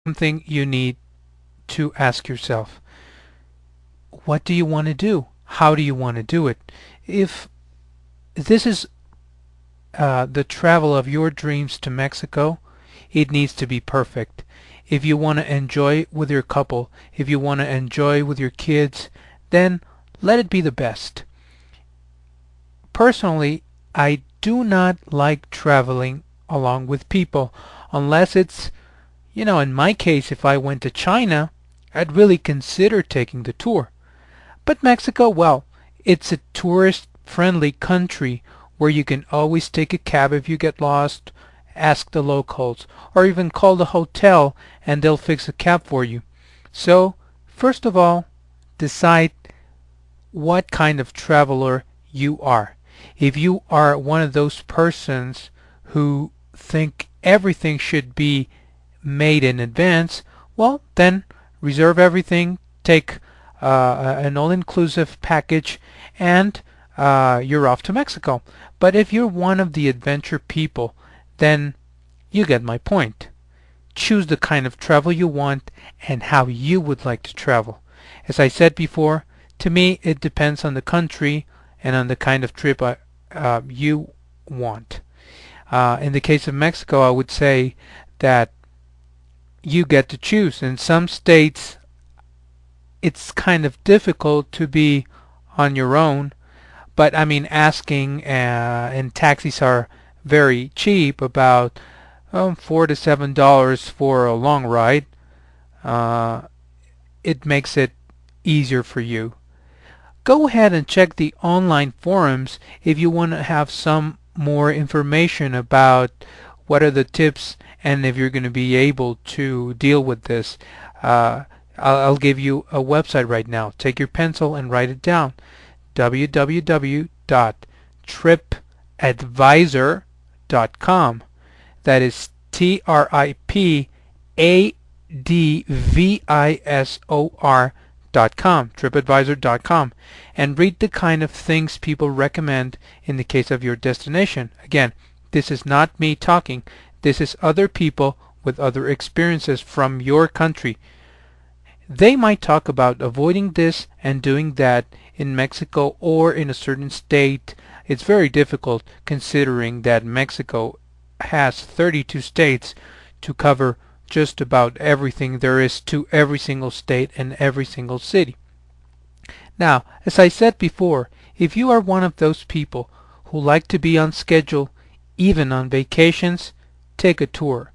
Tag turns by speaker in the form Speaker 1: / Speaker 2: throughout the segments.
Speaker 1: something you need to ask yourself. What do you want to do? How do you want to do it? If this is the travel of your dreams to Mexico, it needs to be perfect. If you want to enjoy with your couple, if you want to enjoy with your kids, then let it be the best. Personally, I do not like traveling along with people unless it's, in my case, if I went to China, I'd really consider taking the tour. But Mexico, well, it's a tourist-friendly country where you can always take a cab if you get lost, ask the locals, or even call the hotel and they'll fix a cab for you. So, first of all, decide what kind of traveler you are. If you are one of those persons who think everything should be made in advance, well, then reserve everything, take an all-inclusive package, and you're off to Mexico. But if you're one of the adventure people, then you get my point. Choose the kind of travel you want and how you would like to travel. As I said before, to me it depends on the country and on the kind of trip you want. In the case of Mexico, I would say that you get to choose. In some states, it's kind of difficult to be on your own, but I mean, asking and taxis are very cheap, about $4 to $7 for a long ride. It makes it easier for you. Go ahead and check the online forums if you want to have some more information about what are the tips and if you're going to be able to deal with this. I'll give you a website right now. Take your pencil and write it down. www.tripadvisor.com. That is tripadvisor.com, tripadvisor.com, and read the kind of things people recommend in the case of your destination. Again, this is not me talking. This is other people with other experiences from your country. They might talk about avoiding this and doing that in Mexico or in a certain state. It's very difficult considering that Mexico has 32 states to cover just about everything there is to every single state and every single city. Now, as I said before, if you are one of those people who like to be on schedule, even on vacations, take a tour.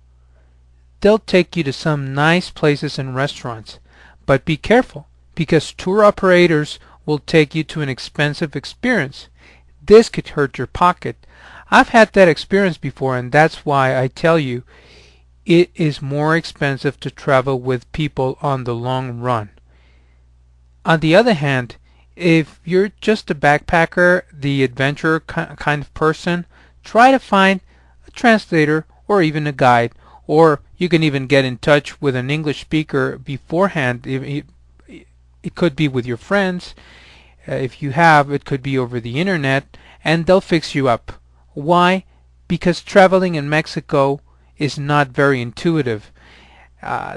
Speaker 1: They'll take you to some nice places and restaurants. But be careful, because tour operators will take you to an expensive experience. This could hurt your pocket. I've had that experience before, and that's why I tell you it is more expensive to travel with people on the long run. On the other hand, if you're just a backpacker, the adventurer kind of person, try to find a translator or even a guide, or you can even get in touch with an English speaker beforehand. It could be with your friends. If you have, it could be over the internet, and they'll fix you up. Why? Because traveling in Mexico is not very intuitive.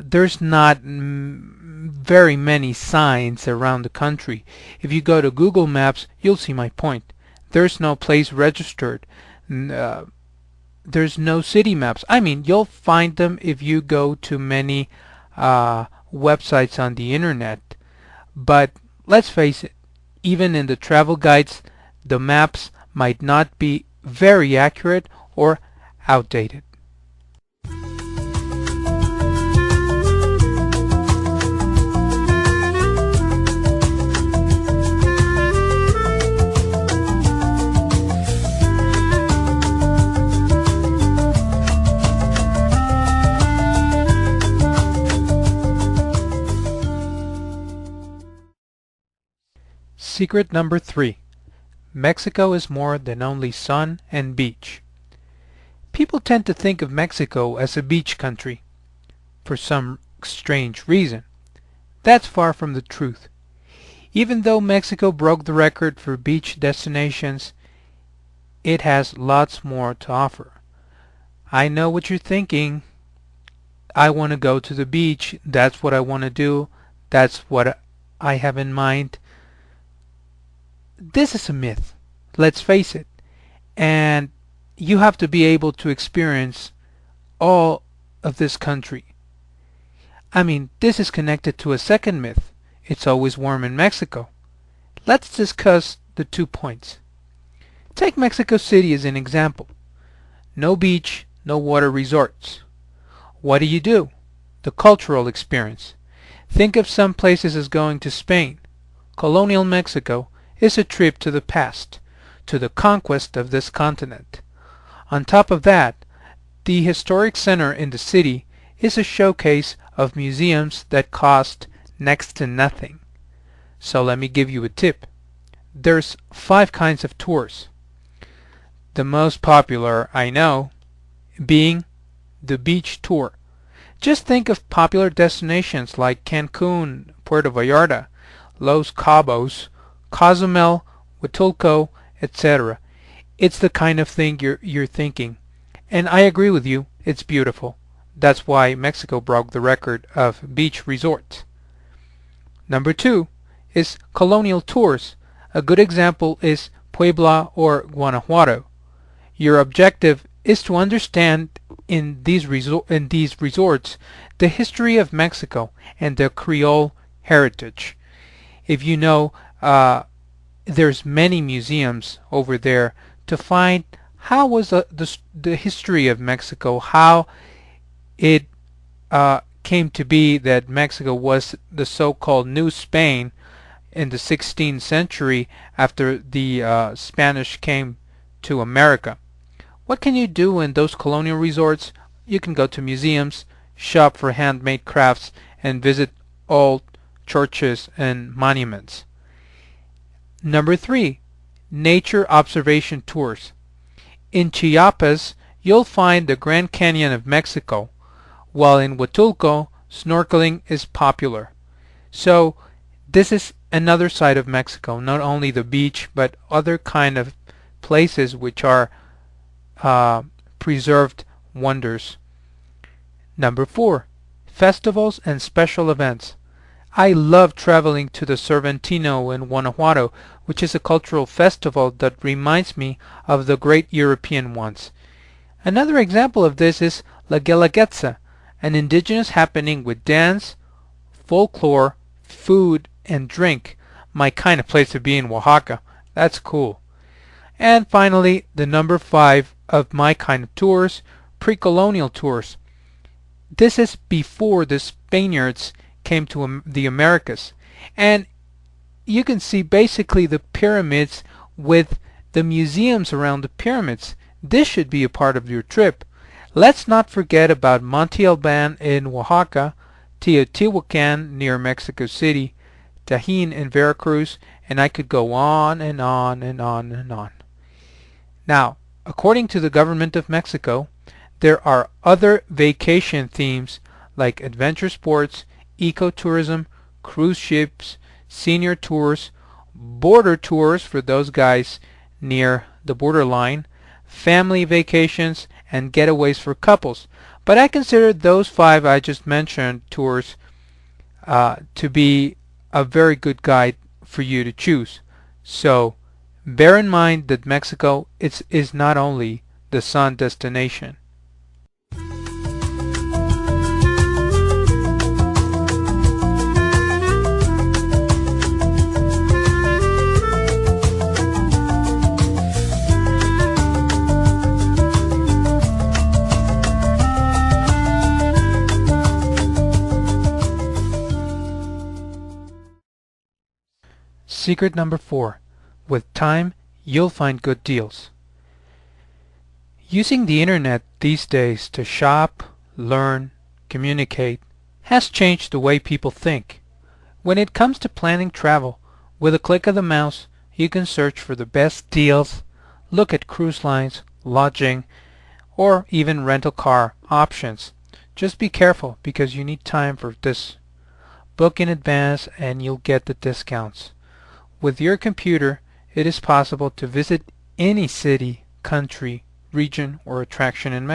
Speaker 1: There's not very many signs around the country. If you go to Google Maps, you'll see my point. There's no place registered. There's no city maps. I mean, you'll find them if you go to many websites on the internet. But let's face it, even in the travel guides, the maps might not be very accurate or outdated. Secret number 3. Mexico is more than only sun and beach. People tend to think of Mexico as a beach country, for some strange reason. That's far from the truth. Even though Mexico broke the record for beach destinations, it has lots more to offer. I know what you're thinking. I want to go to the beach, that's what I want to do, that's what I have in mind. This is a myth, let's face it. And you have to be able to experience all of this country. I mean, this is connected to a second myth. It's always warm in Mexico. Let's discuss the 2 points. Take Mexico City as an example. No beach, no water resorts. What do? The cultural experience. Think of some places as going to Spain. Colonial Mexico is a trip to the past, to the conquest of this continent. On top of that, the historic center in the city is a showcase of museums that cost next to nothing. So let me give you a tip. There's 5 kinds of tours. The most popular, I know, being the beach tour. Just think of popular destinations like Cancun, Puerto Vallarta, Los Cabos, Cozumel, Huatulco, etc. It's the kind of thing you're thinking. And I agree with you, it's beautiful. That's why Mexico broke the record of beach resorts. Number 2 is colonial tours. A good example is Puebla or Guanajuato. Your objective is to understand in these resorts the history of Mexico and the Creole heritage. If you know, there's many museums over there to find how was the history of Mexico, how it came to be that Mexico was the so-called New Spain in the 16th century after the Spanish came to America. What can you do in those colonial resorts? You can go to museums, shop for handmade crafts, and visit old churches and monuments. Number 3, nature observation tours. In Chiapas, you'll find the Grand Canyon of Mexico, while in Huatulco, snorkeling is popular. So this is another side of Mexico, not only the beach, but other kind of places which are preserved wonders. Number 4, festivals and special events. I love traveling to the Cervantino in Guanajuato, which is a cultural festival that reminds me of the great European ones. Another example of this is La Guelaguetza, an indigenous happening with dance, folklore, food, and drink. My kind of place to be in Oaxaca. That's cool. And finally, the number 5 of my kind of tours, pre-colonial tours. This is before the Spaniards came to the Americas. And you can see basically the pyramids with the museums around the pyramids. This should be a part of your trip. Let's not forget about Monte Alban in Oaxaca, Teotihuacan near Mexico City, Tajín in Veracruz, and I could go on and on and on and on. Now, according to the government of Mexico, there are other vacation themes like adventure sports, ecotourism, cruise ships, senior tours, border tours for those guys near the borderline, family vacations, and getaways for couples. But I consider those 5 I just mentioned tours to be a very good guide for you to choose. So bear in mind that Mexico is not only the sun destination. Secret number 4. With time, you'll find good deals. Using the internet these days to shop, learn, communicate has changed the way people think. When it comes to planning travel, with a click of the mouse, you can search for the best deals, look at cruise lines, lodging, or even rental car options. Just be careful because you need time for this. Book in advance and you'll get the discounts. With your computer, it is possible to visit any city, country, region, or attraction in Mexico.